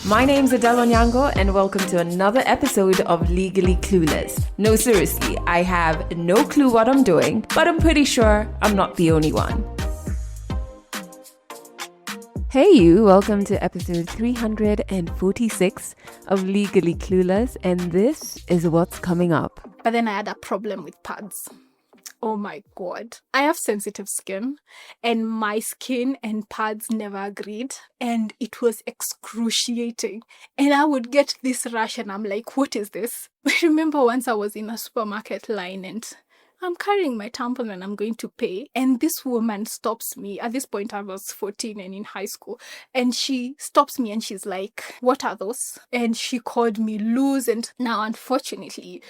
My name's Adele Onyango and welcome to another episode of Legally Clueless. No, seriously, I have no clue what I'm doing, but I'm pretty sure I'm not the only one. Hey you, welcome to episode 346 of Legally Clueless, and this is what's coming up. But then I had a problem with pads. Oh my God. I have sensitive skin and my skin and pads never agreed. And it was excruciating. And I would get this rash and I'm like, what is this? I remember once I was in a supermarket line and I'm carrying my tampon and I'm going to pay. And this woman stops me. At this point, I was 14 and in high school. And she stops me and she's like, what are those? And she called me loose. And now, unfortunately,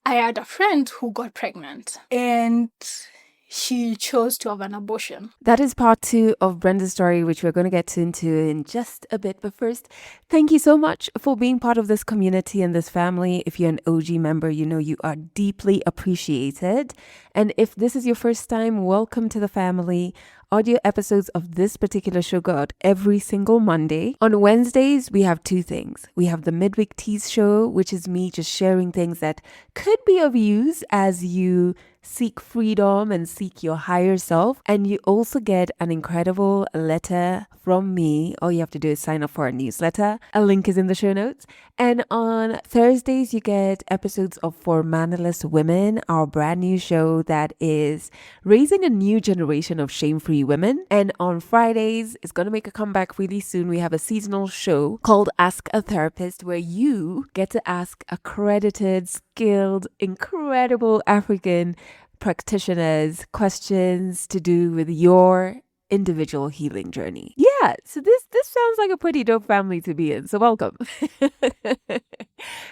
I had a friend who got pregnant and she chose to have an abortion. That is part 2 of Brenda's story, which we're going to get into in just a bit. But first, thank you so much for being part of this community and this family. If you're an OG member, you know you are deeply appreciated. And if this is your first time, welcome to the family. Audio episodes of this particular show go out every single Monday. On Wednesdays, we have 2 things. We have the Midweek Tease Show, which is me just sharing things that could be of use as you seek freedom and seek your higher self. And you also get an incredible letter from me. All you have to do is sign up for our newsletter. A link is in the show notes. And on Thursdays, you get episodes of For Mannerless Women, our brand new show that is raising a new generation of shame-free women. And on Fridays, it's going to make a comeback really soon. We have a seasonal show called Ask a Therapist, where you get to ask accredited, skilled, incredible African practitioners questions to do with your individual healing journey. Yeah, so this sounds like a pretty dope family to be in. So welcome.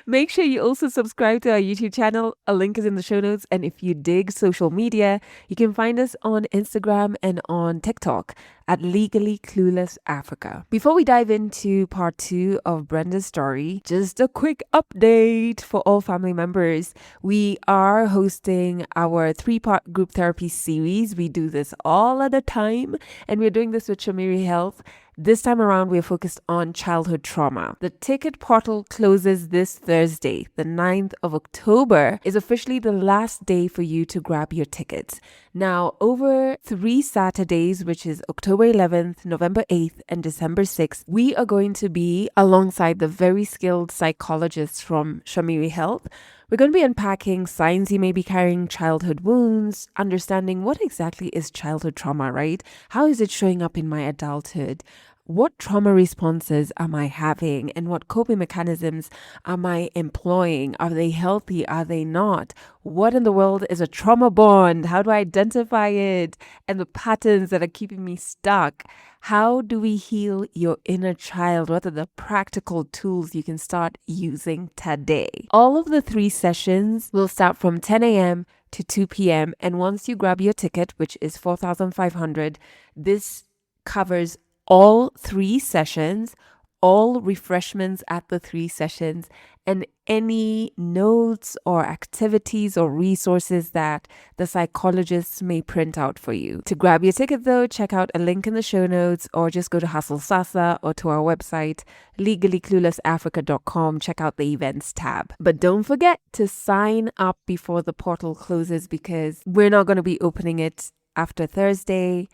Make sure you also subscribe to our YouTube channel. A link is in the show notes. And if you dig social media, you can find us on Instagram and on TikTok at Legally Clueless Africa. Before we dive into part 2 of Brenda's story, just a quick update for all family members. We are hosting our 3-part group therapy series. We do this all at a time, and we're doing this with Shamiri Health. This time around, we're focused on childhood trauma. The ticket portal closes this Thursday. The 9th of October is officially the last day for you to grab your tickets. Now, over 3 Saturdays, which is October 11th, November 8th, and December 6th, we are going to be alongside the very skilled psychologists from Shamiri Health. We're going to be unpacking signs you may be carrying childhood wounds, understanding what exactly is childhood trauma, right? How is it showing up in my adulthood? What trauma responses am I having and what coping mechanisms am I employing? Are they healthy? Are they not? What in the world is a trauma bond? How do I identify it? And the patterns that are keeping me stuck. How do we heal your inner child? What are the practical tools you can start using today? All of the 3 sessions will start from 10 a.m. to 2 p.m. And once you grab your ticket, which is $4,500, this covers all 3 sessions, all refreshments at the 3 sessions, and any notes or activities or resources that the psychologists may print out for you. To grab your ticket though, check out a link in the show notes or just go to Hustle Sasa or to our website, legallycluelessafrica.com. Check out the events tab. But don't forget to sign up before the portal closes because we're not going to be opening it after Thursday.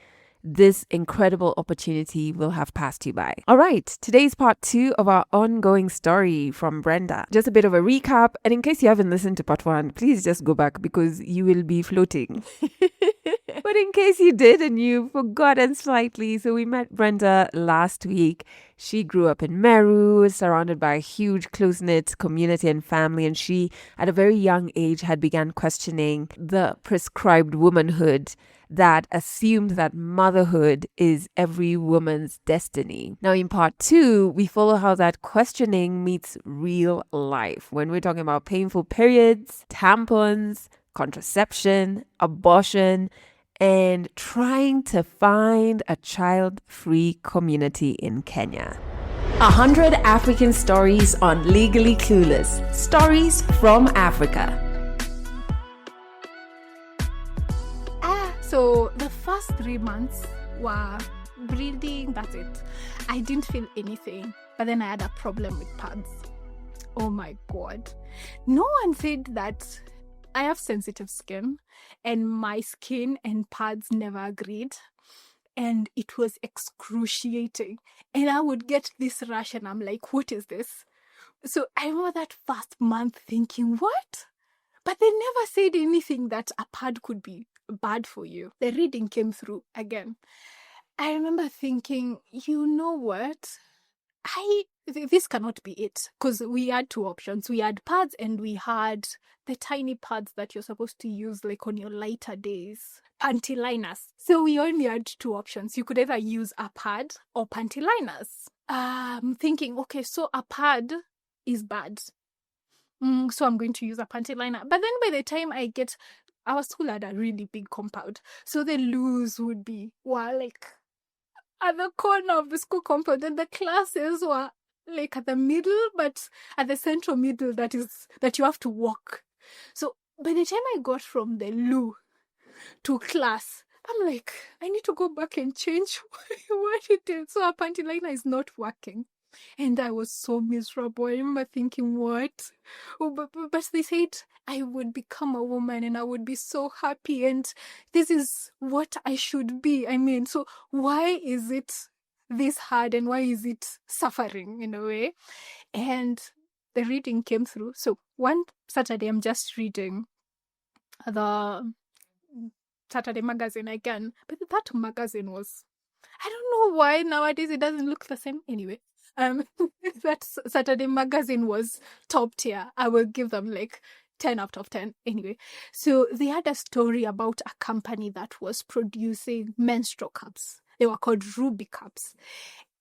This incredible opportunity will have passed you by. All right, today's part 2 of our ongoing story from Brenda. Just a bit of a recap, and in case you haven't listened to part 1, please just go back because you will be floating. But in case you did and you've forgotten slightly, so we met Brenda last week. She grew up in Meru, surrounded by a huge close-knit community and family, and she, at a very young age, had begun questioning the prescribed womanhood that assumed that motherhood is every woman's destiny. Now, in part 2, we follow how that questioning meets real life when we're talking about painful periods, tampons, contraception, abortion, and trying to find a child-free community in Kenya. 100 African stories on Legally Clueless. Stories from Africa. So the first 3 months were breathing, that's it. I didn't feel anything. But then I had a problem with pads. Oh my God. No one said that I have sensitive skin and my skin and pads never agreed. And it was excruciating. And I would get this rash and I'm like, what is this? So I remember that first month thinking, what? But they never said anything that a pad could be bad for you. The reading came through again. I remember thinking, you know what? This cannot be it, because we had two options. We had pads and we had the tiny pads that you're supposed to use like on your lighter days, panty liners. So we only had two options. You could either use a pad or panty liners. I'm thinking, okay, so a pad is bad. So I'm going to use a panty liner. But then by the time our school had a really big compound. So the loos would be, like at the corner of the school compound, and the classes were like at the middle, but at the central middle that you have to walk. So by the time I got from the loo to class, I'm like, I need to go back and change what it is. So our panty liner is not working. And I was so miserable. I remember thinking, what? But they said I would become a woman and I would be so happy. And this is what I should be. I mean, so why is it this hard and why is it suffering in a way? And the reading came through. So one Saturday, I'm just reading the Saturday magazine again. But that magazine was, I don't know why nowadays it doesn't look the same. Anyway. That Saturday magazine was top tier. I will give them like 10 out of 10 anyway. So they had a story about a company that was producing menstrual cups. They were called Ruby cups.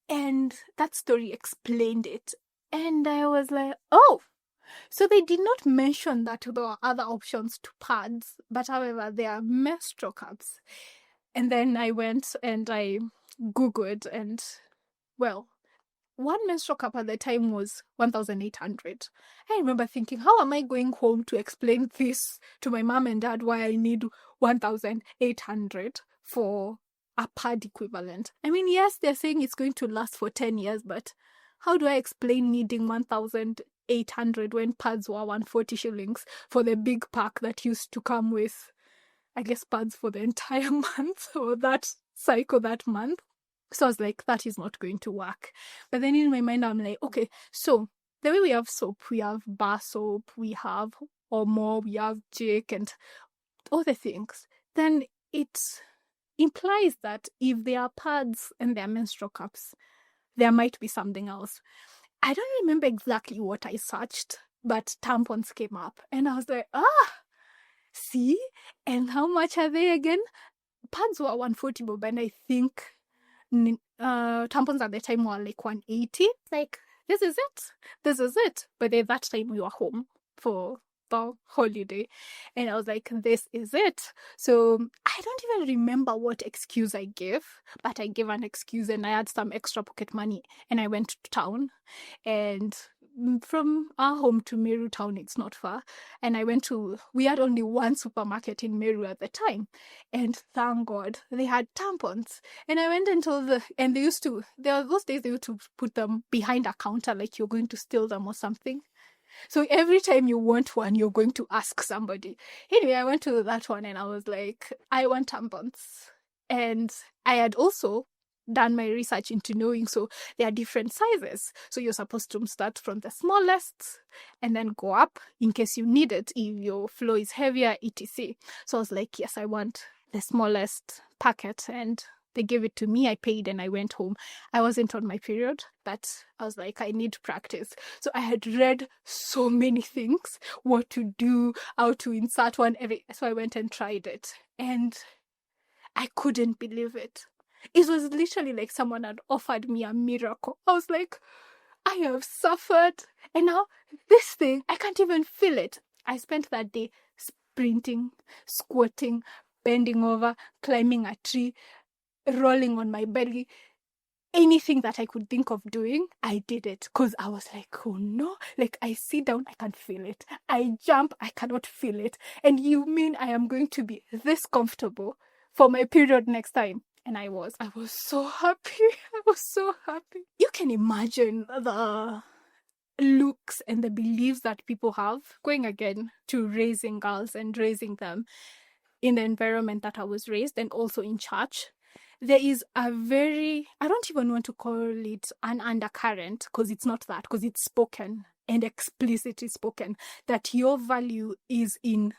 And that story explained it. And I was like, oh, so they did not mention that there were other options to pads, but however, they are menstrual cups. And then I went and I Googled and, well, one menstrual cup at the time was 1,800. I remember thinking, how am I going home to explain this to my mom and dad why I need 1,800 for a pad equivalent? I mean, yes, they're saying it's going to last for 10 years, but how do I explain needing 1,800 when pads were 140 shillings for the big pack that used to come with, I guess, pads for the entire month or that cycle that month? So I was like, that is not going to work. But then in my mind, I'm like, okay, so the way we have soap, we have bar soap, we have Omo, we have Jake and other things. Then it implies that if there are pads and there are menstrual cups, there might be something else. I don't remember exactly what I searched, but tampons came up. And I was like, see? And how much are they again? Pads were 140 bob, and I think tampons at the time were like 180. Like, this is it. But at that time we were home for the holiday, and I was like, this is it. So I don't even remember what excuse I gave, but I gave an excuse and I had some extra pocket money and I went to town. And from our home to Meru town, it's not far. And we had only one supermarket in Meru at the time. And thank God they had tampons. And I went and told and those days they used to put them behind a counter like you're going to steal them or something. So every time you want one, you're going to ask somebody. Anyway, I went to that one and I was like, I want tampons. And I had also done my research into knowing, so there are different sizes. So you're supposed to start from the smallest and then go up in case you need it if your flow is heavier, etc. So I was like, yes, I want the smallest packet, and they gave it to me. I paid and I went home. I wasn't on my period, but I was like, I need practice. So I had read so many things, what to do, how to insert one, so I went and tried it. And I couldn't believe it. It was literally like someone had offered me a miracle. I was like, I have suffered, and now this thing, I can't even feel it. I spent that day sprinting, squatting, bending over, climbing a tree, rolling on my belly. Anything that I could think of doing, I did it, because I was like, oh no, like I sit down, I can't feel it. I jump, I cannot feel it. And you mean I am going to be this comfortable for my period next time? And I was so happy. I was so happy. You can imagine the looks and the beliefs that people have, going again to raising girls and raising them in the environment that I was raised, and also in church. There is a very, I don't even want to call it an undercurrent, because it's not that, because it's spoken and explicitly spoken, that your value is in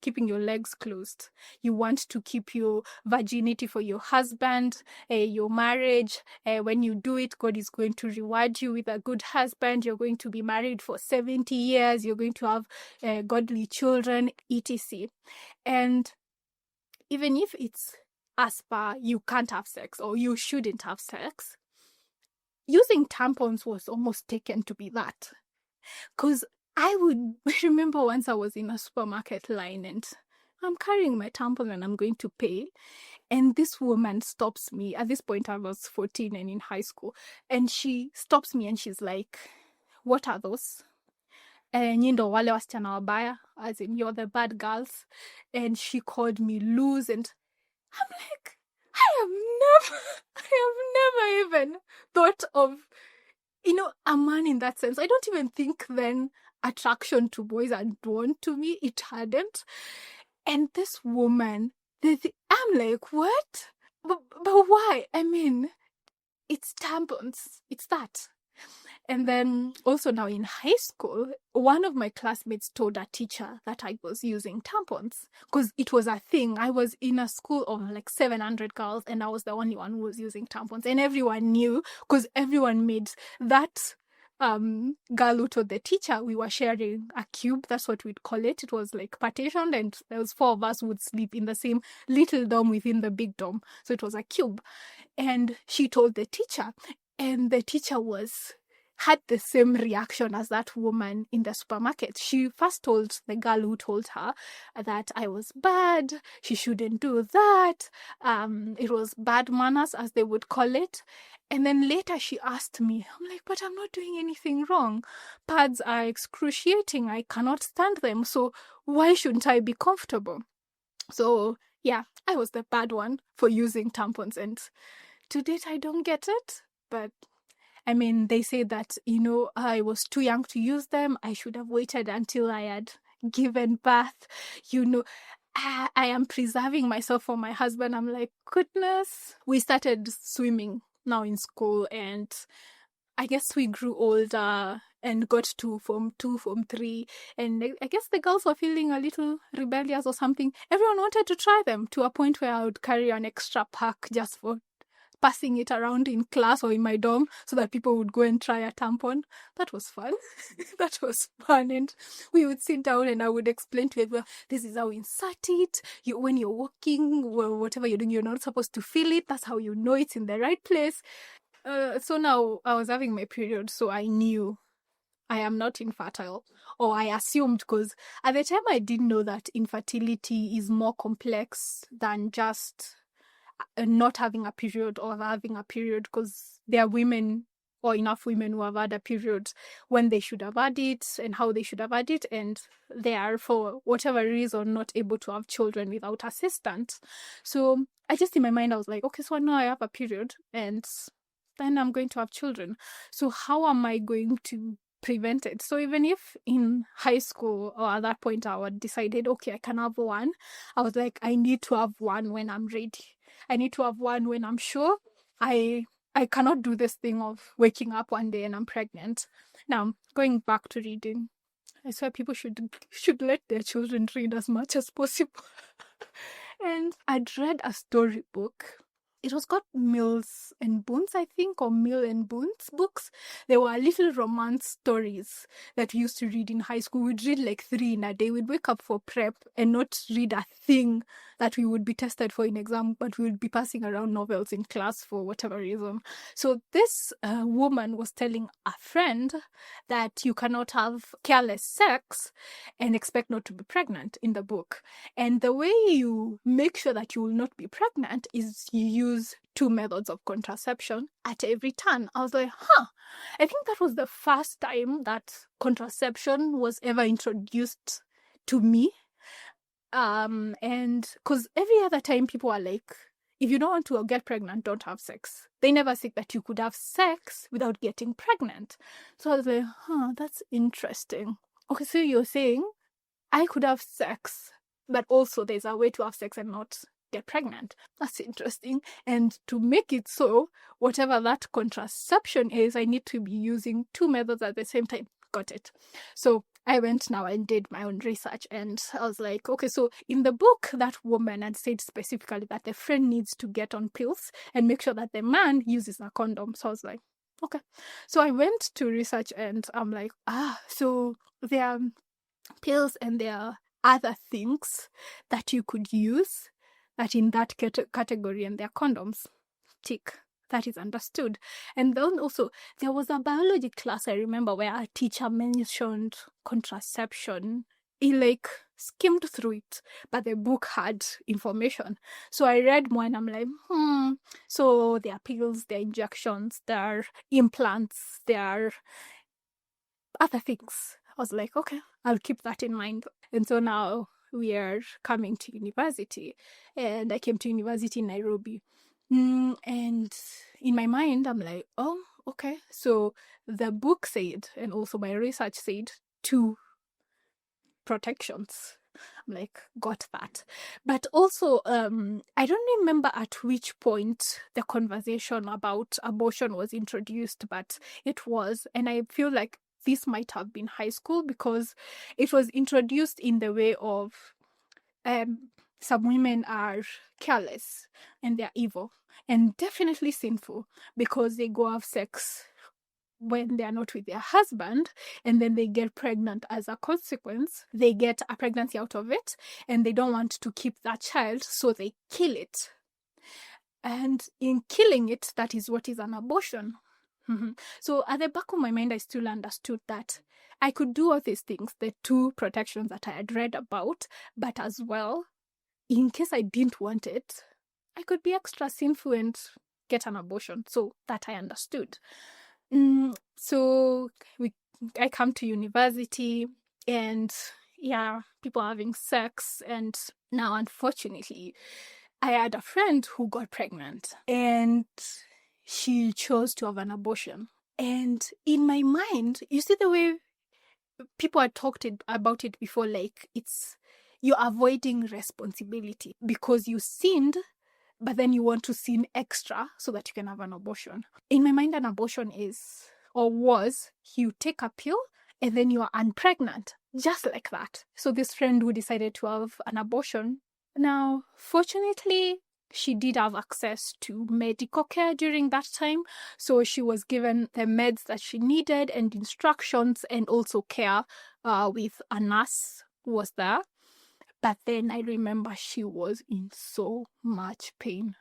keeping your legs closed. You want to keep your virginity for your husband, your marriage. When you do it, God is going to reward you with a good husband. You're going to be married for 70 years. You're going to have godly children, etc. And even if it's as per you can't have sex or you shouldn't have sex, using tampons was almost taken to be that. Because I would remember once I was in a supermarket line and I'm carrying my tampon and I'm going to pay. And this woman stops me. At this point, I was 14 and in high school. And she stops me and she's like, "What are those?" Nyi ndo wale wasichana wabaya, as in you're the bad girls. And she called me loose, and I'm like, I have never even thought of, a man in that sense. I don't even think then attraction to boys and drawn to me, it hadn't. And this woman, I'm like, what? But why? I mean, it's tampons. It's that. And then also now in high school, one of my classmates told a teacher that I was using tampons because it was a thing. I was in a school of like 700 girls and I was the only one who was using tampons. And everyone knew because everyone made that girl who told the teacher we were sharing a cube. That's what we'd call it. It was like partitioned and there was 4 of us who would sleep in the same little dorm within the big dorm. So it was a cube. And she told the teacher, and the teacher had the same reaction as that woman in the supermarket. She first told the girl who told her that I was bad, she shouldn't do that, it was bad manners, as they would call it. And then later she asked me, I'm like, but I'm not doing anything wrong. Pads are excruciating, I cannot stand them, so why shouldn't I be comfortable? So yeah, I was the bad one for using tampons, and to date I don't get it, but I mean, they say that, I was too young to use them. I should have waited until I had given birth. I am preserving myself for my husband. I'm like, goodness. We started swimming now in school, and I guess we grew older and got to Form 2, Form 3. And I guess the girls were feeling a little rebellious or something. Everyone wanted to try them to a point where I would carry an extra pack just for passing it around in class or in my dorm so that people would go and try a tampon. That was fun. That was fun. And we would sit down and I would explain to everyone, this is how you insert it. When you're walking, or whatever you're doing, you're not supposed to feel it. That's how you know it's in the right place. So now I was having my period, so I knew I am not infertile, or I assumed, because at the time I didn't know that infertility is more complex than just not having a period or having a period, because there are women or enough women who have had a period when they should have had it and how they should have had it, and they are, for whatever reason, not able to have children without assistance. So I just, in my mind, I was like, okay, so now I have a period and then I'm going to have children. So how am I going to prevent it? So even if in high school or at that point I had decided, okay, I can have one, I was like, I need to have one when I'm ready. I need to have one when I'm sure. I cannot do this thing of waking up one day and I'm pregnant. Now, going back to reading, I swear people should let their children read as much as possible. And I'd read a storybook. It was called Mills and Boons, I think, or Mill and Boons books. They were little romance stories that we used to read in high school. We'd read like 3 in a day. We'd wake up for prep and not read a thing that we would be tested for in exam, but we would be passing around novels in class for whatever reason. So this woman was telling a friend that you cannot have careless sex and expect not to be pregnant in the book. And the way you make sure that you will not be pregnant is you use 2 methods of contraception at every turn. I was like, I think that was the first time that contraception was ever introduced to me. And because every other time people are like, if you don't want to get pregnant, don't have sex. They never said that you could have sex without getting pregnant. So I was like, that's interesting. Okay, so you're saying I could have sex, but also there's a way to have sex and not get pregnant. That's interesting. And to make it so, whatever that contraception is, I need to be using two methods at the same time. Got it. So I went now and did my own research, and I was like, okay, so in the book, that woman had said specifically that the friend needs to get on pills and make sure that the man uses a condom. So I was like, okay. So I went to research, and I'm like, so there are pills and there are other things that you could use that in that category, and they're condoms. Tick. That is understood. And then also, there was a biology class I remember where a teacher mentioned contraception. He like skimmed through it, but the book had information. So I read more and I'm like, so there are pills, there are injections, there are implants, there are other things. I was like, okay, I'll keep that in mind. And so now we are coming to university, and I came to university in Nairobi. And in my mind, I'm like, oh, okay. So the book said, and also my research said, 2 protections. I'm like, got that. But also, I don't remember at which point the conversation about abortion was introduced, but it was, and I feel like this might have been high school, because it was introduced in the way of some women are careless and they're evil and definitely sinful because they go have sex when they're not with their husband, and then they get pregnant as a consequence. They get a pregnancy out of it, and they don't want to keep that child, so they kill it. And in killing it, that is what is an abortion. So at the back of my mind, I still understood that I could do all these things, the 2 protections that I had read about, but as well, in case I didn't want it, I could be extra sinful and get an abortion. So that I understood. So I come to university, and yeah, people are having sex. And now, unfortunately, I had a friend who got pregnant, and she chose to have an abortion. And in my mind, you see the way people had talked about it before, like you're avoiding responsibility because you sinned, but then you want to sin extra so that you can have an abortion. In my mind, an abortion is, or was, you take a pill and then you are unpregnant, just like that. So this friend who decided to have an abortion, now, fortunately, she did have access to medical care during that time. So she was given the meds that she needed and instructions, and also care with a nurse who was there. But then I remember she was in so much pain.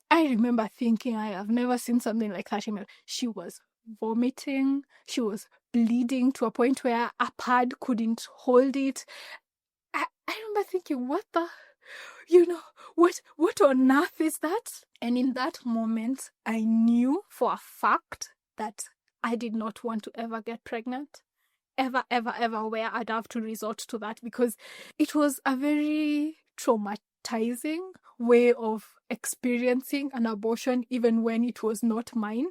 I remember thinking, I have never seen something like that. She was vomiting. She was bleeding to a point where a pad couldn't hold it. I remember thinking, what on earth is that? And in that moment, I knew for a fact that I did not want to ever get pregnant. Ever, where I'd have to resort to that, because it was a very traumatizing way of experiencing an abortion, even when it was not mine.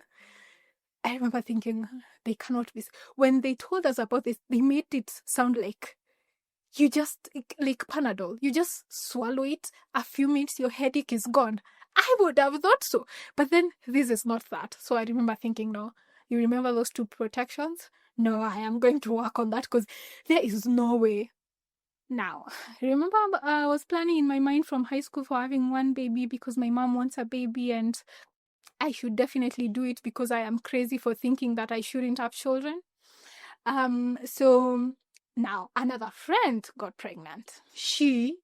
I remember thinking, they cannot be. When they told us about this, they made it sound like you just, like Panadol, you just swallow it, a few minutes, your headache is gone. I would have thought so. But then this is not that. So I remember thinking, no, you remember those 2 protections? No, I am going to work on that, because there is no way. Now, remember, I was planning in my mind from high school for having 1 baby because my mom wants a baby, and I should definitely do it because I am crazy for thinking that I shouldn't have children. So now another friend got pregnant. She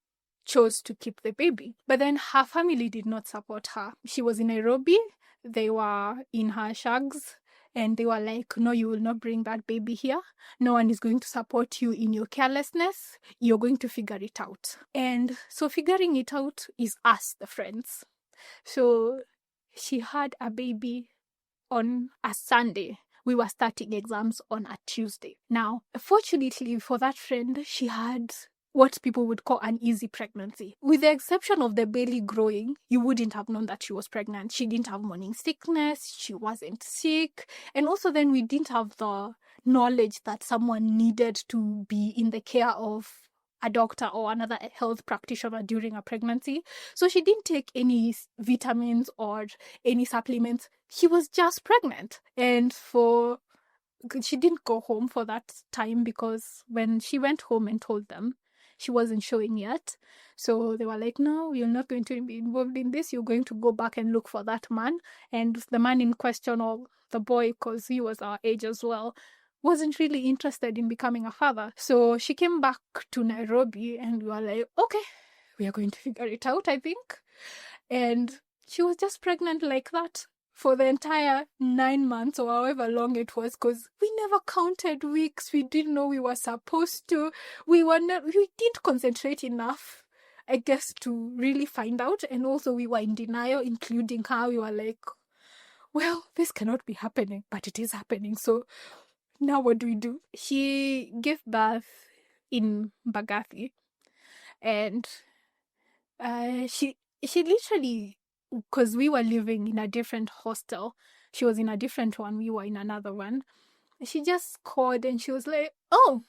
chose to keep the baby, but then her family did not support her. She was in Nairobi. They were in her shags, and they were like, no, you will not bring that baby here. No one is going to support you in your carelessness. You're going to figure it out. And so figuring it out is us, the friends. So she had a baby on a Sunday. We were starting exams on a Tuesday. Now, fortunately for that friend, she had what people would call an easy pregnancy. With the exception of the belly growing, you wouldn't have known that she was pregnant. She didn't have morning sickness. She wasn't sick. And also then we didn't have the knowledge that someone needed to be in the care of a doctor or another health practitioner during a pregnancy. So she didn't take any vitamins or any supplements. She was just pregnant. And she didn't go home for that time because when she went home and told them, she wasn't showing yet. So they were like, no, you're not going to be involved in this. You're going to go back and look for that man. And the man in question, or the boy, because he was our age as well, wasn't really interested in becoming a father. So she came back to Nairobi and we were like, okay, we are going to figure it out, I think. And she was just pregnant like that for the entire 9 months or however long it was, because we never counted weeks. We didn't know we were supposed to. We didn't concentrate enough, I guess, to really find out. And also we were in denial, including her. We were like, well, this cannot be happening, but it is happening. So now what do? She gave birth in Bagathi, and she literally, because we were living in a different hostel, she was in a different one, we were in another one. She just called and she was like, oh,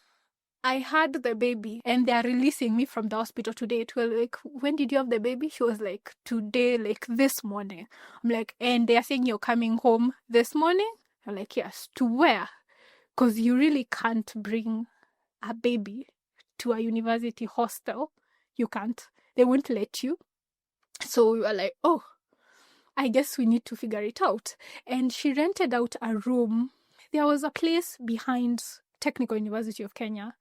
I had the baby and they're releasing me from the hospital today. It was like, when did you have the baby? She was like, today, like this morning. I'm like, and they're saying you're coming home this morning? I'm like, yes. To where? Because you really can't bring a baby to a university hostel. You can't. They won't let you. So we were like, oh, I guess we need to figure it out. And she rented out a room. There was a place behind Technical University of Kenya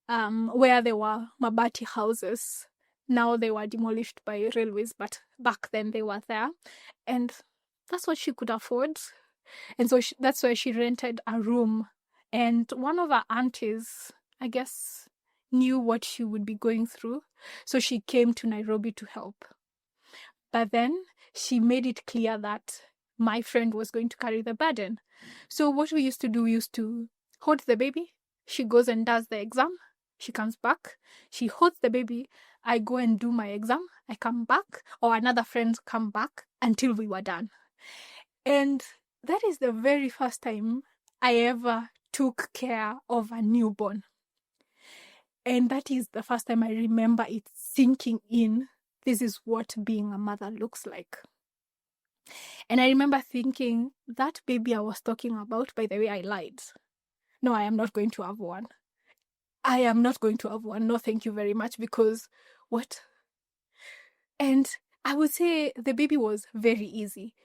where there were mabati houses. Now they were demolished by railways, but back then they were there. And that's what she could afford. And so that's why she rented a room. And one of her aunties, I guess, knew what she would be going through. So she came to Nairobi to help. But then she made it clear that my friend was going to carry the burden. So what we used to do, we used to hold the baby. She goes and does the exam. She comes back. She holds the baby. I go and do my exam. I come back, or another friend come back until we were done. And that is the very first time I ever took care of a newborn. And that is the first time I remember it sinking in. This is what being a mother looks like. And I remember thinking, that baby I was talking about, by the way, I lied. No, I am not going to have one. I am not going to have one. No, thank you very much, because what? And I would say the baby was very easy.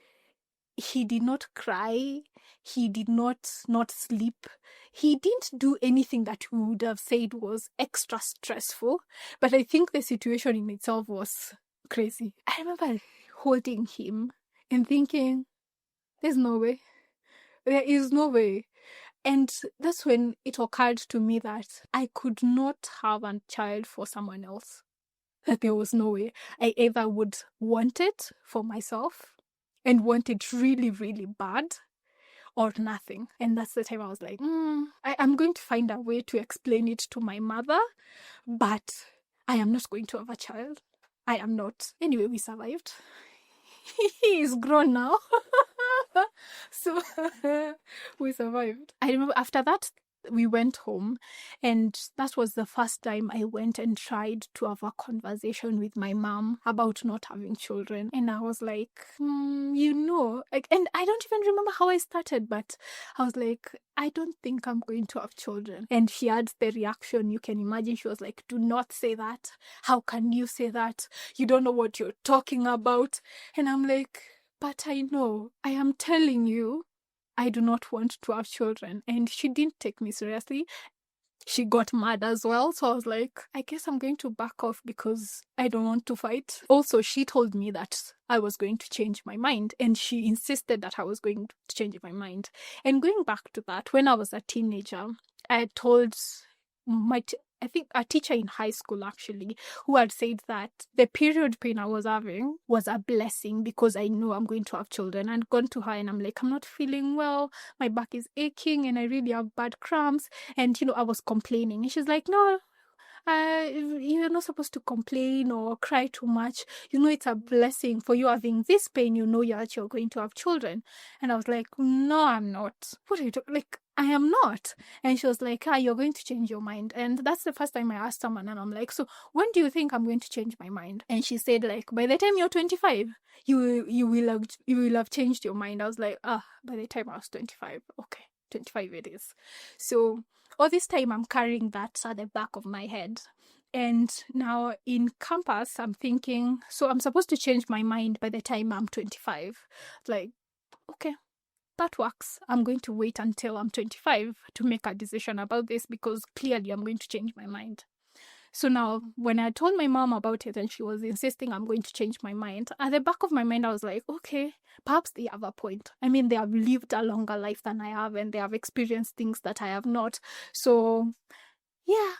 He did not cry. He did not sleep. He didn't do anything that we would have said was extra stressful. But I think the situation in itself was crazy. I remember holding him and thinking, there's no way. There is no way. And that's when it occurred to me that I could not have a child for someone else. That there was no way. I either would want it for myself and want it really, really bad, or nothing. And that's the time I was like, I'm going to find a way to explain it to my mother, but I am not going to have a child. I am not. Anyway, we survived. He is grown now. So we survived. I remember after that, we went home, and that was the first time I went and tried to have a conversation with my mom about not having children. And I was like, and I don't even remember how I started, but I was like, I don't think I'm going to have children. And she had the reaction you can imagine. She was like, do not say that. How can you say that? You don't know what you're talking about. And I'm like, but I know. I am telling you, I do not want to have children. And she didn't take me seriously. She got mad as well. So I was like, I guess I'm going to back off because I don't want to fight. Also, she told me that I was going to change my mind. And she insisted that I was going to change my mind. And going back to that, when I was a teenager, I told I think a teacher in high school, actually, who had said that the period pain I was having was a blessing because I know I'm going to have children. I'd gone to her and I'm like, I'm not feeling well. My back is aching and I really have bad cramps. And, I was complaining. And she's like, no, you're not supposed to complain or cry too much. It's a blessing for you having this pain. That you're going to have children. And I was like, no, I'm not. What are you talking? Like, I am not. And she was like, you're going to change your mind. And that's the first time I asked someone, and I'm like, so when do you think I'm going to change my mind? And she said, like, by the time you're 25, you will have changed your mind. I was like, by the time I was 25, okay, 25 it is. So all this time I'm carrying that at the back of my head. And now in campus, I'm thinking, so I'm supposed to change my mind by the time I'm 25. Like, okay, that works. I'm going to wait until I'm 25 to make a decision about this, because clearly I'm going to change my mind. So now, when I told my mom about it and she was insisting I'm going to change my mind, at the back of my mind, I was like, okay, perhaps they have a point. I mean, they have lived a longer life than I have, and they have experienced things that I have not. So, yeah,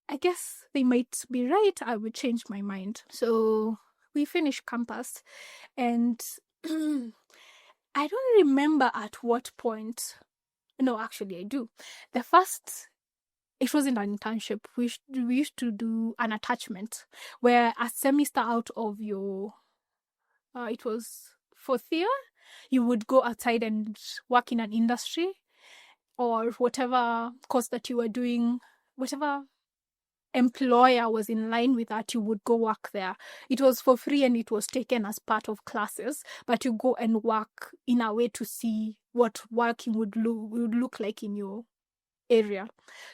I guess they might be right. I would change my mind. So we finished campus, and I don't remember at what point. No, actually, I do. It wasn't an internship. We used to do an attachment where a semester out of your, it was fourth year, you would go outside and work in an industry or whatever course that you were doing, whatever employer was in line with that, you would go work there. It was for free and it was taken as part of classes, but you go and work in a way to see what working would look like in your area.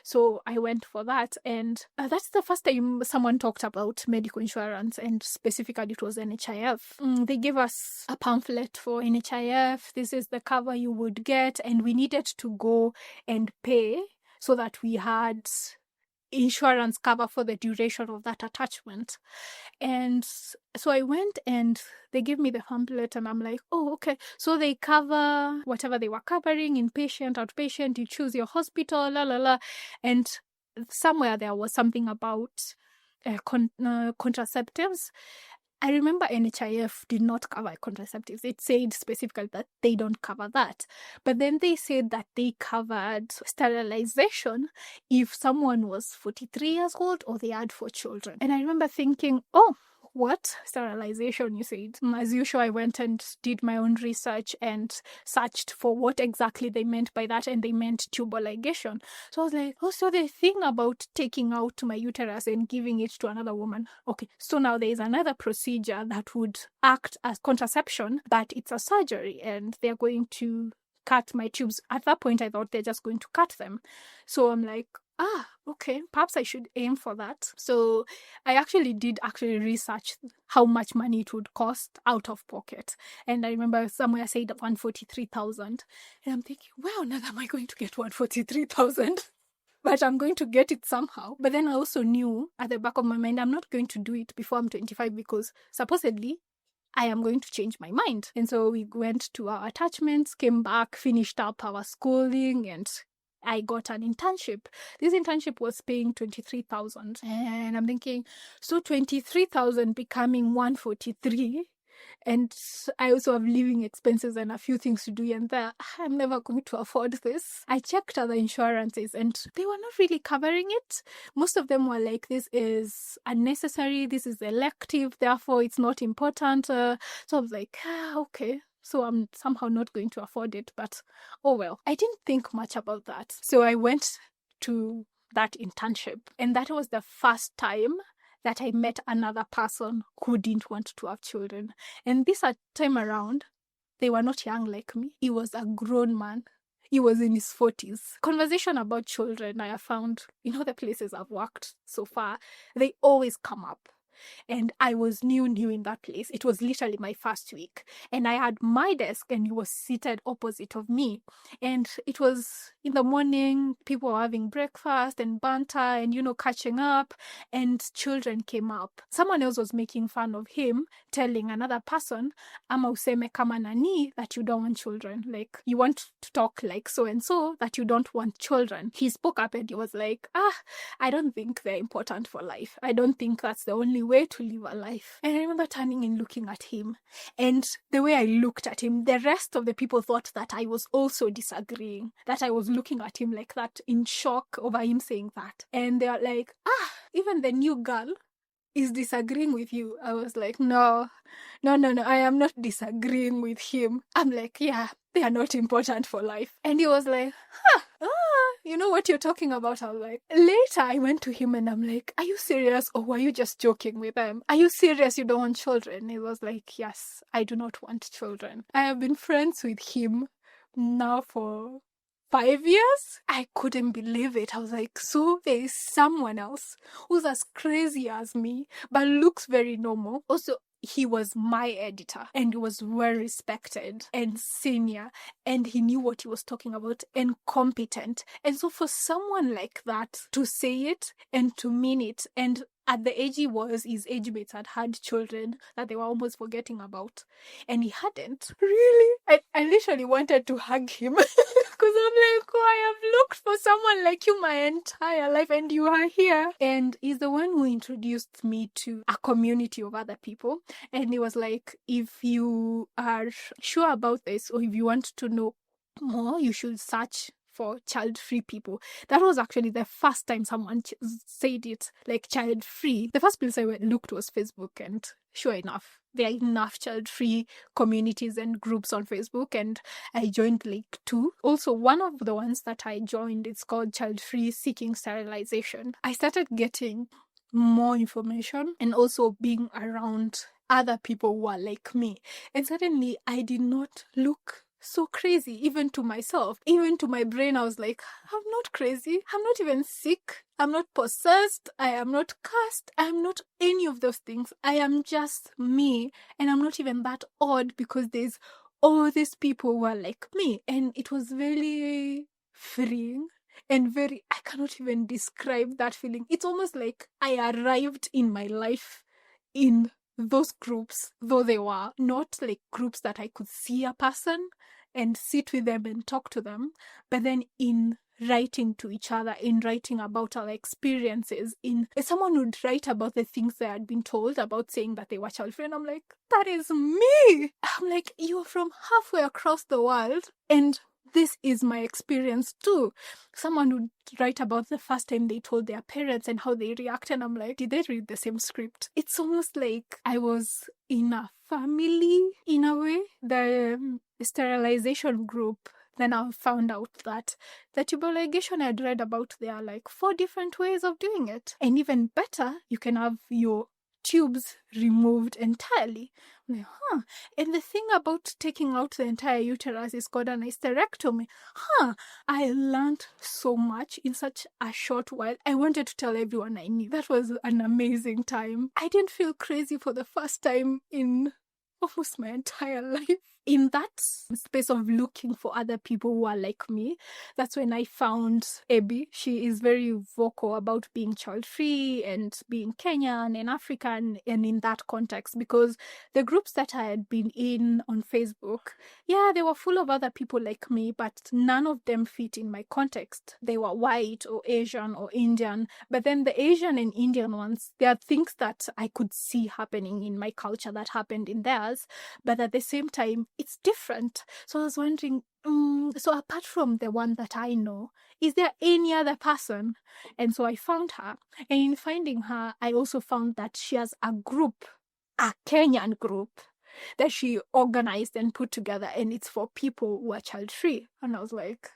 So I went for that, and that's the first time someone talked about medical insurance, and specifically it was NHIF. They gave us a pamphlet for NHIF. This is the cover you would get, and we needed to go and pay so that we had insurance cover for the duration of that attachment. And so I went and they gave me the pamphlet, and I'm like, oh, okay. So they cover whatever they were covering, inpatient, outpatient, you choose your hospital, la la la. And somewhere there was something about contraceptives. I remember NHIF did not cover contraceptives. It said specifically that they don't cover that. But then they said that they covered sterilization if someone was 43 years old or they had 4 children. And I remember thinking, oh, what? Sterilization, you said. As usual, I went and did my own research and searched for what exactly they meant by that, and they meant tubal ligation. So I was like, oh, so the thing about taking out my uterus and giving it to another woman. Okay, so now there is another procedure that would act as contraception, but it's a surgery, and they're going to cut my tubes. At that point, I thought they're just going to cut them. So I'm like, okay, perhaps I should aim for that. So I did research how much money it would cost out of pocket. And I remember somewhere I said 143,000. And I'm thinking, well, now am I going to get 143,000? But I'm going to get it somehow. But then I also knew at the back of my mind, I'm not going to do it before I'm 25, because supposedly I am going to change my mind. And so we went to our attachments, came back, finished up our schooling, and I got an internship. This internship was paying 23,000. And I'm thinking, so 23,000 becoming 143. And I also have living expenses and a few things to do, and there, I'm never going to afford this. I checked other insurances and they were not really covering it. Most of them were like, this is unnecessary, this is elective, therefore it's not important. So I was like, okay. So I'm somehow not going to afford it, but oh well. I didn't think much about that. So I went to that internship, and that was the first time that I met another person who didn't want to have children. And this time around, they were not young like me. He was a grown man. He was in his 40s. Conversation about children, I have found, the places I've worked so far, they always come up. And I was new in that place. It was literally my first week. And I had my desk and he was seated opposite of me. And it was in the morning, people were having breakfast and banter and, catching up. And children came up. Someone else was making fun of him, telling another person, ama useme kama nani, that you don't want children. Like, you want to talk like so-and-so, that you don't want children. He spoke up and he was like, I don't think they're important for life. I don't think that's the only way to live a life. And I remember turning and looking at him. And the way I looked at him, the rest of the people thought that I was also disagreeing, that I was looking at him like that in shock over him saying that. And they are like, even the new girl is disagreeing with you. I was like, no, I am not disagreeing with him. I'm like, yeah, they are not important for life. And he was like, you know what you're talking about? I was like, later I went to him and I'm like, are you serious or were you just joking with them? Are you serious you don't want children? He was like, yes, I do not want children. I have been friends with him now for 5 years. I couldn't believe it. I was like, so there is someone else who's as crazy as me, but looks very normal. Also, he was my editor and he was well respected and senior and he knew what he was talking about and competent. And so for someone like that to say it and to mean it, and at the age he was, his age mates had children that they were almost forgetting about. And he hadn't. Really? I literally wanted to hug him. Because I'm like, oh, I have looked for someone like you my entire life and you are here. And he's the one who introduced me to a community of other people. And he was like, if you are sure about this or if you want to know more, you should search for child-free people. That was actually the first time someone said it, like child-free. The first place I looked was Facebook, and sure enough, there are enough child-free communities and groups on Facebook, and I joined like 2. Also, one of the ones that I joined, it's called Child-Free Seeking Sterilization. I started getting more information and also being around other people who are like me. And suddenly, I did not look so crazy, even to myself, even to my brain. I was like, I'm not crazy. I'm not even sick. I'm not possessed. I am not cursed. I'm not any of those things. I am just me. And I'm not even that odd because there's all these people who are like me. And it was very freeing and very, I cannot even describe that feeling. It's almost like I arrived in my life in those groups, though they were not like groups that I could see a person and sit with them and talk to them, but then in writing to each other, in writing about our experiences, in someone would write about the things they had been told about saying that they were child-free, and I'm like, that is me. I'm like, you're from halfway across the world, and this is my experience too. Someone would write about the first time they told their parents and how they reacted. And I'm like, did they read the same script? It's almost like I was in a family in a way. The sterilization group, then I found out that the tubal ligation I'd read about, there are like 4 different ways of doing it. And even better, you can have your tubes removed entirely. I'm like, and the thing about taking out the entire uterus is called an hysterectomy. I learned so much in such a short while. I wanted to tell everyone I knew. That was an amazing time. I didn't feel crazy for the first time in almost my entire life. In that space of looking for other people who are like me, that's when I found Abby. She is very vocal about being child-free and being Kenyan and African, and in that context, because the groups that I had been in on Facebook, yeah, they were full of other people like me, but none of them fit in my context. They were white or Asian or Indian, but then the Asian and Indian ones, there are things that I could see happening in my culture that happened in theirs, but at the same time, it's different. So I was wondering, so apart from the one that I know, is there any other person? And so I found her. And in finding her, I also found that she has a group, a Kenyan group, that she organized and put together. And it's for people who are child-free. And I was like,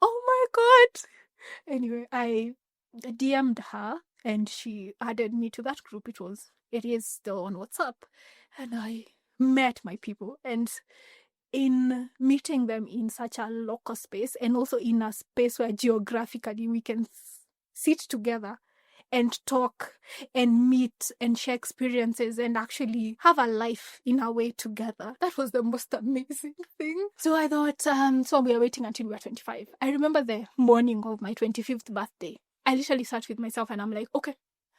oh my God. Anyway, I DM'd her and she added me to that group. It is still on WhatsApp. And I met my people, and in meeting them in such a local space and also in a space where geographically we can sit together and talk and meet and share experiences and actually have a life in a way together. That was the most amazing thing. So I thought, so we are waiting until we are 25. I remember the morning of my 25th birthday. I literally sat with myself and I'm like, okay,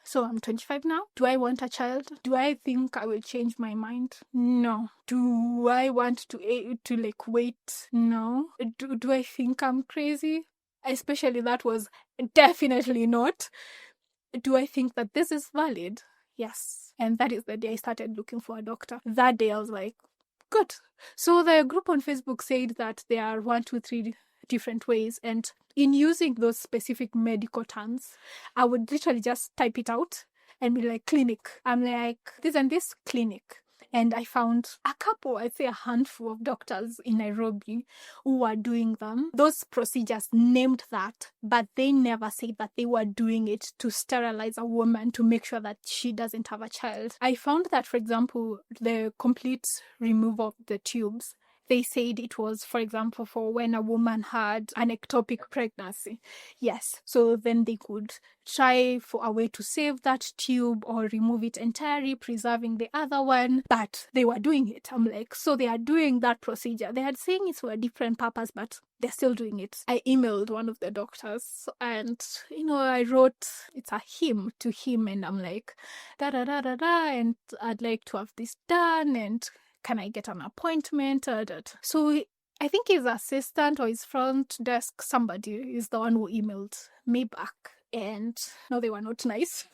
so I'm 25 now. Do I want a child? Do I think I will change my mind? No. Do I want to like wait? No. Do I think I'm crazy? Especially that was definitely not. Do I think that this is valid? Yes. And that is the day I started looking for a doctor. That day I was like, good. So the group on Facebook said that there are 1, 2, 3 different ways. And in using those specific medical terms, I would literally just type it out and be like, clinic. I'm like, this and this clinic. And I found a couple, I'd say a handful of doctors in Nairobi who were doing them. Those procedures named that, but they never said that they were doing it to sterilize a woman to make sure that she doesn't have a child. I found that, for example, the complete removal of the tubes, they said it was, for example, for when a woman had an ectopic pregnancy. Yes. So then they could try for a way to save that tube or remove it entirely, preserving the other one. But they were doing it. I'm like, so they are doing that procedure. They had saying it's for a different purpose, but they're still doing it. I emailed one of the doctors and, I wrote, it's a hymn to him. And I'm like, da da da da da. And I'd like to have this done. And can I get an appointment? So I think his assistant or his front desk, somebody is the one who emailed me back. And no, they were not nice.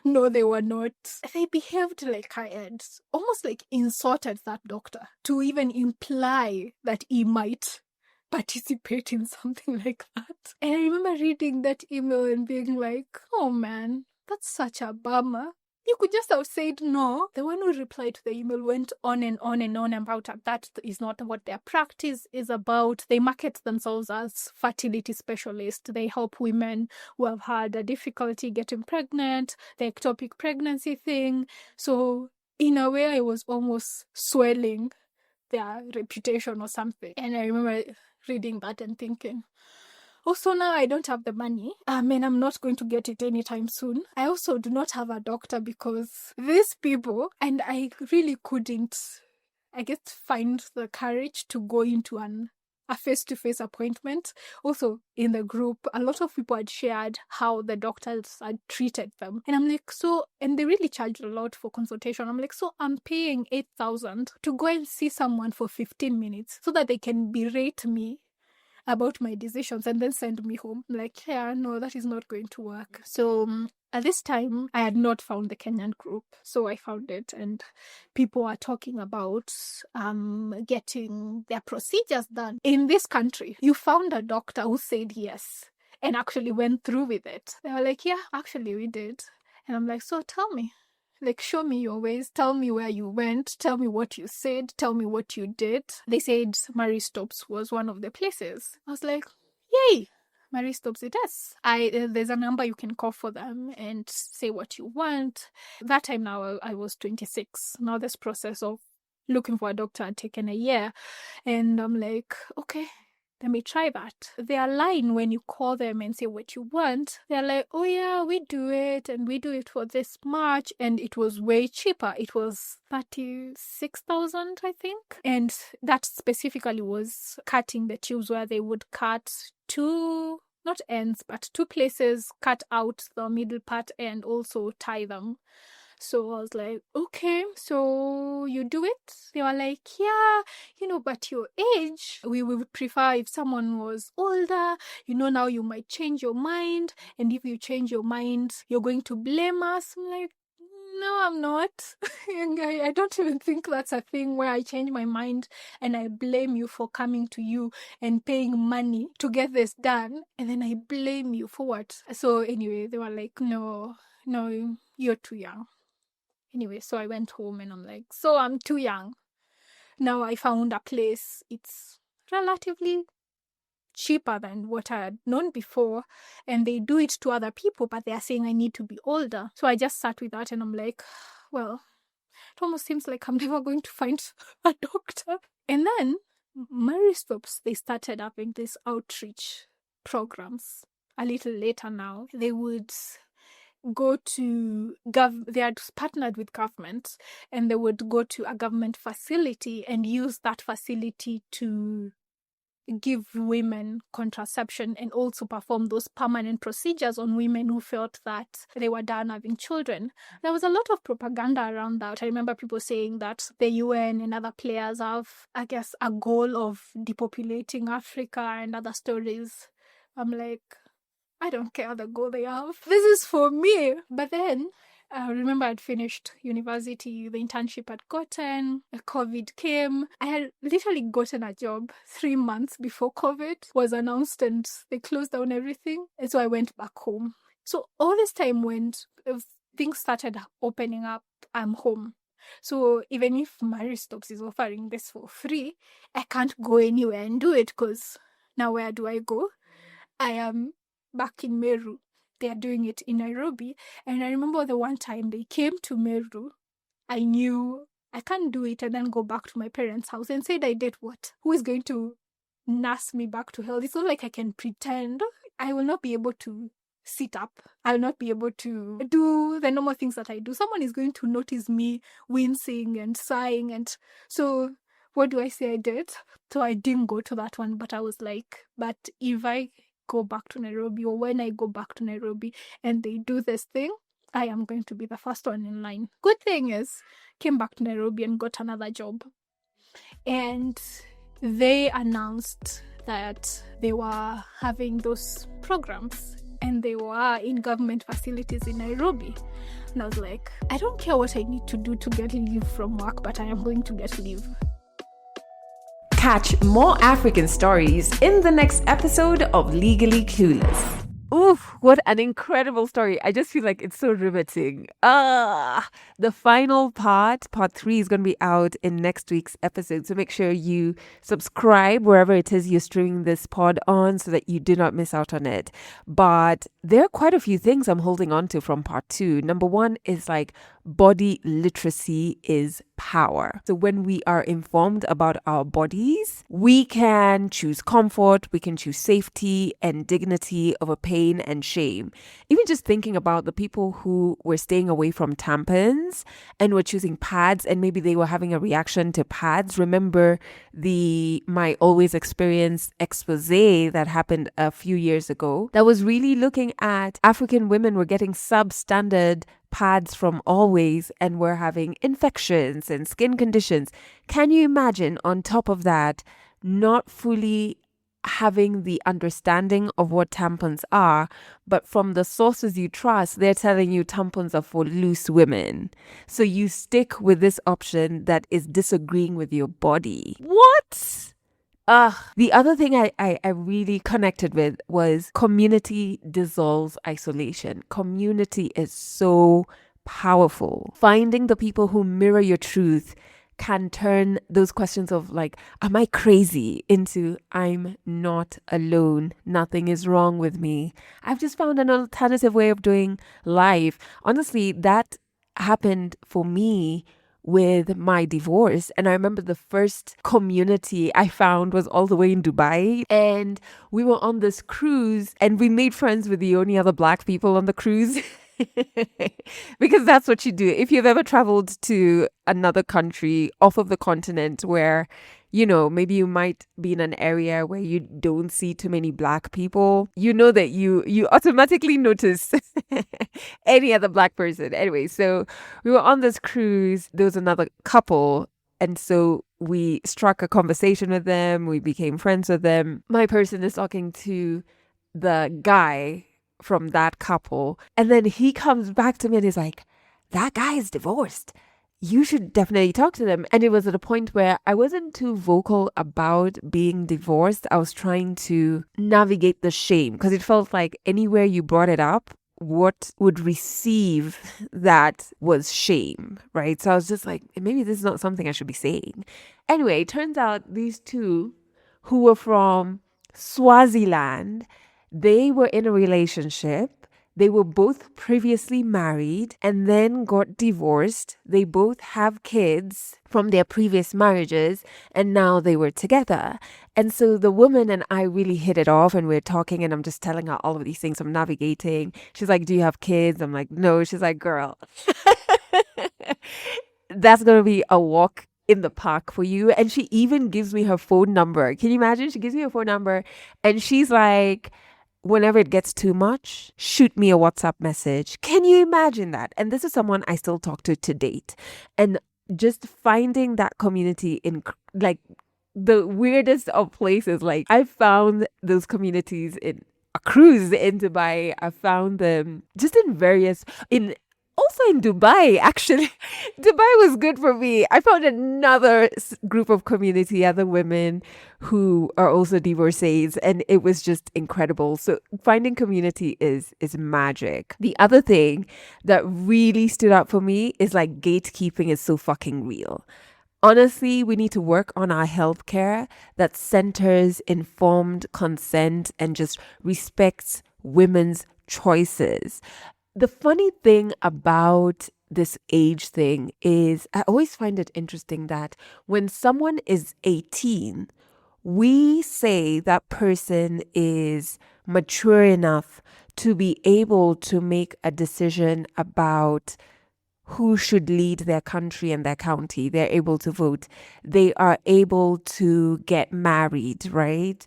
No, they were not. They behaved like I had almost like insulted that doctor to even imply that he might participate in something like that. And I remember reading that email and being like, oh man, that's such a bummer. You could just have said no. The one who replied to the email went on and on and on about that is not what their practice is about. They market themselves as fertility specialists. They help women who have had a difficulty getting pregnant, the ectopic pregnancy thing. So in a way, I was almost swelling their reputation or something. And I remember reading that and thinking, also, now I don't have the money. And I'm not going to get it anytime soon. I also do not have a doctor because these people, and I really couldn't, I guess, find the courage to go into a face-to-face appointment. Also, in the group, a lot of people had shared how the doctors had treated them. And I'm like, and they really charged a lot for consultation. I'm like, so I'm paying 8,000 to go and see someone for 15 minutes so that they can berate me about my decisions and then send me home. I'm like, yeah, no, that is not going to work. So at this time, I had not found the Kenyan group. So I found it, and people are talking about getting their procedures done. In this country, you found a doctor who said yes and actually went through with it. They were like, yeah, actually we did. And I'm like, so tell me. Like, show me your ways. Tell me where you went. Tell me what you said. Tell me what you did. They said Marie Stopes was one of the places. I was like, yay, Marie Stopes it is. There's a number you can call for them and say what you want. That time now I was 26. Now this process of looking for a doctor had taken a year. And I'm like, okay, let me try that. They are lying when you call them and say what you want. They're like, oh yeah, we do it and we do it for this much. And it was way cheaper. It was 36,000, I think. And that specifically was cutting the tubes where they would cut two, not ends, but two places, cut out the middle part and also tie them. So I was like, okay, so you do it? They were like, yeah, but your age, we would prefer if someone was older, now you might change your mind. And if you change your mind, you're going to blame us. I'm like, no, I'm not. I don't even think that's a thing where I change my mind and I blame you for coming to you and paying money to get this done. And then I blame you for what? So anyway, they were like, no, you're too young. Anyway, so I went home and I'm like, so I'm too young. Now I found a place. It's relatively cheaper than what I had known before. And they do it to other people, but they are saying I need to be older. So I just sat with that and I'm like, well, it almost seems like I'm never going to find a doctor. And then Mary Stops, they started having these outreach programs. A little later now, they would go to they had partnered with government, and they would go to a government facility and use that facility to give women contraception and also perform those permanent procedures on women who felt that they were done having children. There was a lot of propaganda around that. I remember people saying that the UN and other players have, I guess, a goal of depopulating Africa and other stories. I'm like, I don't care the goal they have. This is for me. But then I remember I'd finished university, the internship I'd gotten, COVID came. I had literally gotten a job 3 months before COVID was announced and they closed down everything. And so I went back home. So all this time went, things started opening up, I'm home. So even if Mary Stops is offering this for free, I can't go anywhere and do it because now where do I go? I am back in Meru. They are doing it in Nairobi. And I remember the one time they came to Meru, I knew I can't do it and then go back to my parents' house and say I did what? Who is going to nurse me back to health? It's not like I can pretend. I will not be able to sit up. I'll not be able to do the normal things that I do. Someone is going to notice me wincing and sighing. And so what do I say I did? So I didn't go to that one, but I was like, but if I go back to Nairobi or when I go back to Nairobi and they do this thing, I am going to be the first one in line. Good thing is, came back to Nairobi and got another job. And they announced that they were having those programs and they were in government facilities in Nairobi. And I was like, I don't care what I need to do to get leave from work, but I am going to get leave. Catch more African stories in the next episode of Legally Clueless. Oof, what an incredible story. I just feel like it's so riveting. The final part 3, is going to be out in next week's episode. So make sure you subscribe wherever it is you're streaming this pod on so that you do not miss out on it. But there are quite a few things I'm holding on to from part 2. Number 1 is like body literacy is power. So when we are informed about our bodies, we can choose comfort, we can choose safety and dignity over pain and shame. Even just thinking about the people who were staying away from tampons and were choosing pads, and maybe they were having a reaction to pads. Remember my Always Experience expose that happened a few years ago that was really looking at African women were getting substandard pads from Always and were having infections and skin conditions. Can you imagine, on top of that, not fully having the understanding of what tampons are, but from the sources you trust, they're telling you tampons are for loose women. So you stick with this option that is disagreeing with your body. What? The other thing I really connected with was community dissolves isolation. Community is so powerful. Finding the people who mirror your truth can turn those questions of like, am I crazy, into I'm not alone. Nothing is wrong with me. I've just found an alternative way of doing life. Honestly, that happened for me with my divorce. And I remember the first community I found was all the way in Dubai. And we were on this cruise and we made friends with the only other Black people on the cruise. Because that's what you do. If you've ever traveled to another country off of the continent where, you know, maybe you might be in an area where you don't see too many Black people, you know that you automatically notice any other Black person. Anyway, so we were on this cruise. There was another couple. And so we struck a conversation with them. We became friends with them. My person is talking to the guy from that couple. And then he comes back to me and he's like, that guy is divorced. You should definitely talk to them. And it was at a point where I wasn't too vocal about being divorced. I was trying to navigate the shame because it felt like anywhere you brought it up, what would receive that was shame, right? So I was just like, maybe this is not something I should be saying. Anyway, it turns out these two who were from Swaziland, they were in a relationship. They were both previously married and then got divorced. They both have kids from their previous marriages and now they were together. And so the woman and I really hit it off and we're talking and I'm just telling her all of these things I'm navigating. She's like, do you have kids? I'm like, no. She's like, girl, that's going to be a walk in the park for you. And she even gives me her phone number. Can you imagine? She gives me her phone number and she's like, whenever it gets too much, shoot me a WhatsApp message. Can you imagine that? And this is someone I still talk to date. And just finding that community in like the weirdest of places. Like I found those communities in a cruise in Dubai. I found them just in also in Dubai, actually. Dubai was good for me. I found another group of community, other women who are also divorcees, and it was just incredible. So finding community is magic. The other thing that really stood out for me is like gatekeeping is so fucking real. Honestly, we need to work on our healthcare that centers informed consent and just respects women's choices. The funny thing about this age thing is I always find it interesting that when someone is 18, we say that person is mature enough to be able to make a decision about who should lead their country and their county. They're able to vote. They are able to get married, right?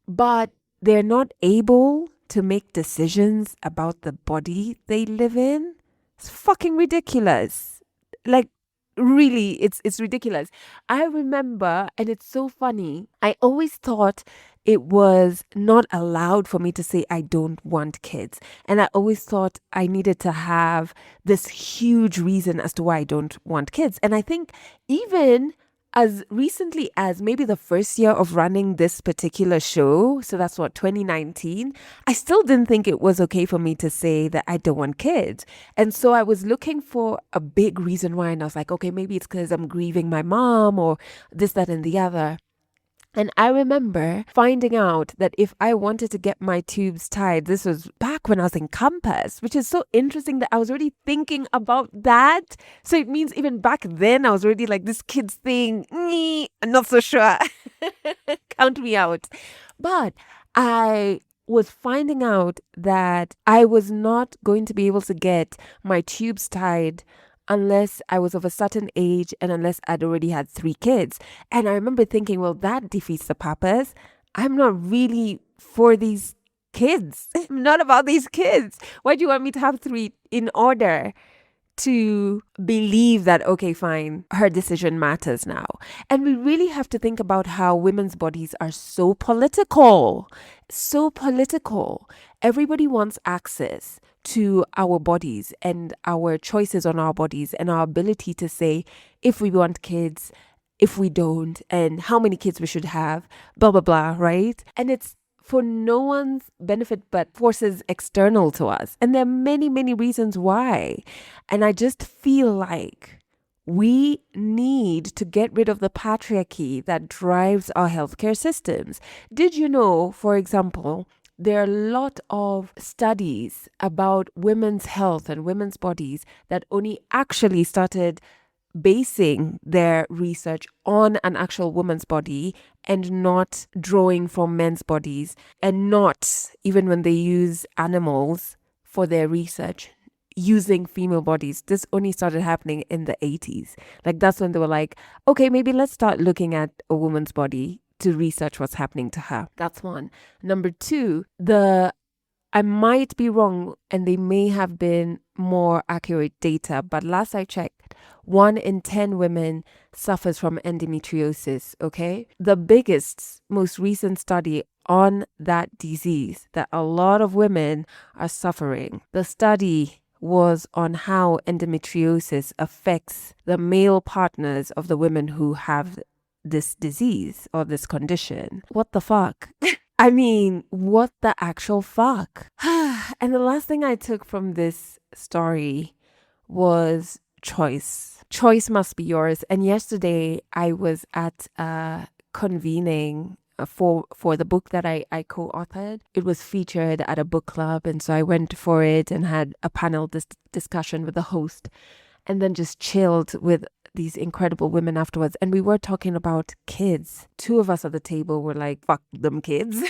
But they're not able to make decisions about the body they live in. It's fucking ridiculous. Like, really, it's ridiculous. I remember, and it's so funny, I always thought it was not allowed for me to say I don't want kids. And I always thought I needed to have this huge reason as to why I don't want kids. And I think even as recently as maybe the first year of running this particular show, so that's what, 2019, I still didn't think it was okay for me to say that I don't want kids. And so I was looking for a big reason why, and I was like, okay, maybe it's because I'm grieving my mom or this, that, and the other. And I remember finding out that if I wanted to get my tubes tied, this was back when I was in campus, which is so interesting that I was already thinking about that. So it means even back then I was already like, this kid's thing, I'm not so sure. Count me out. But I was finding out that I was not going to be able to get my tubes tied unless I was of a certain age and unless I'd already had 3 kids. And I remember thinking, well, that defeats the purpose. I'm not really for these kids. I'm not about these kids. Why do you want me to have 3 in order to believe that, okay, fine, her decision matters now? And we really have to think about how women's bodies are so political. So political. Everybody wants access to our bodies and our choices on our bodies and our ability to say if we want kids, if we don't, and how many kids we should have, blah, blah, blah, right? And it's for no one's benefit but forces external to us. And there are many, many reasons why. And I just feel like we need to get rid of the patriarchy that drives our healthcare systems. Did you know, for example, there are a lot of studies about women's health and women's bodies that only actually started basing their research on an actual woman's body and not drawing from men's bodies, and not, even when they use animals for their research, using female bodies. This only started happening in the 80s. Like, that's when they were like, okay, maybe let's start looking at a woman's body to research what's happening to her. That's one. Number 2, I might be wrong and they may have been more accurate data, but last I checked, 1 in 10 women suffers from endometriosis, okay? The biggest, most recent study on that disease that a lot of women are suffering, the study was on how endometriosis affects the male partners of the women who have this disease or this condition. What the fuck? I mean, what the actual fuck? And the last thing I took from this story was choice. Choice must be yours. And yesterday I was at a convening for the book that I co-authored. It was featured at a book club, and so I went for it and had a panel discussion with the host, and then just chilled with these incredible women afterwards. And we were talking about kids. 2 of us at the table were like, fuck them kids.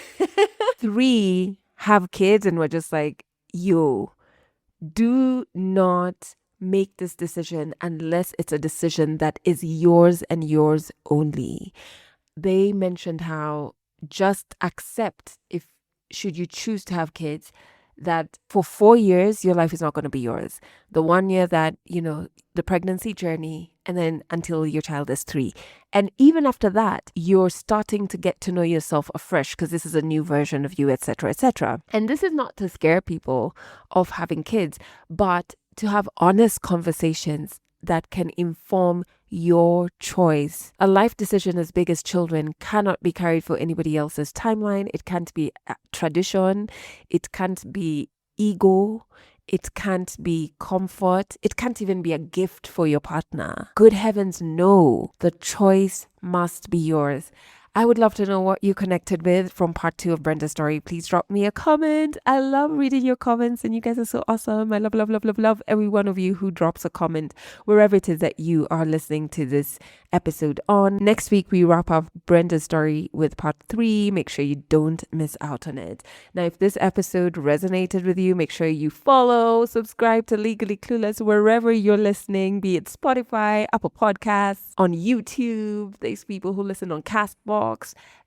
3 have kids and we're just like, yo, do not make this decision unless it's a decision that is yours and yours only. They mentioned how just accept, if should you choose to have kids, that for 4 years, your life is not going to be yours. The 1 year that, the pregnancy journey, and then until your child is 3. And even after that, you're starting to get to know yourself afresh because this is a new version of you, etc., etc. And this is not to scare people of having kids, but to have honest conversations that can inform your choice. A life decision as big as children cannot be carried for anybody else's timeline. It can't be a tradition. It can't be ego. It can't be comfort. It can't even be a gift for your partner. Good heavens, no. The choice must be yours. I would love to know what you connected with from part 2 of Brenda's story. Please drop me a comment. I love reading your comments and you guys are so awesome. I love every one of you who drops a comment wherever it is that you are listening to this episode on. Next week, we wrap up Brenda's story with part 3. Make sure you don't miss out on it. Now, if this episode resonated with you, make sure you follow, subscribe to Legally Clueless wherever you're listening, be it Spotify, Apple Podcasts, on YouTube. There's people who listen on Castbox.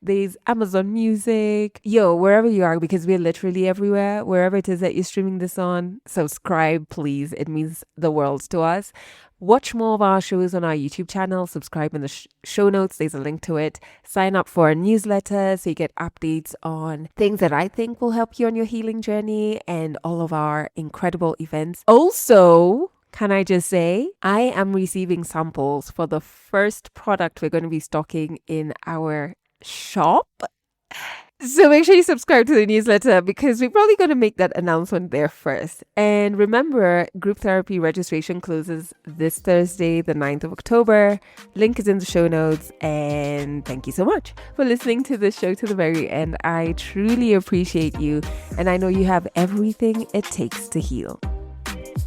There's Amazon Music, wherever you are, because we're literally everywhere. Wherever it is that you're streaming this on, subscribe, please. It means the world to us. Watch more of our shows on our YouTube channel. Subscribe in the show notes. There's a link to it. Sign up for a newsletter so you get updates on things that I think will help you on your healing journey and all of our incredible events. Also, can I just say, I am receiving samples for the first product we're going to be stocking in our shop. So make sure you subscribe to the newsletter because we're probably going to make that announcement there first. And remember, group therapy registration closes this Thursday, the 9th of October. Link is in the show notes. And thank you so much for listening to this show to the very end. I truly appreciate you. And I know you have everything it takes to heal.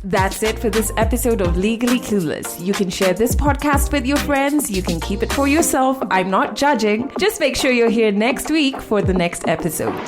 That's it for this episode of Legally Clueless. You can share this podcast with your friends. You can keep it for yourself. I'm not judging. Just make sure you're here next week for the next episode.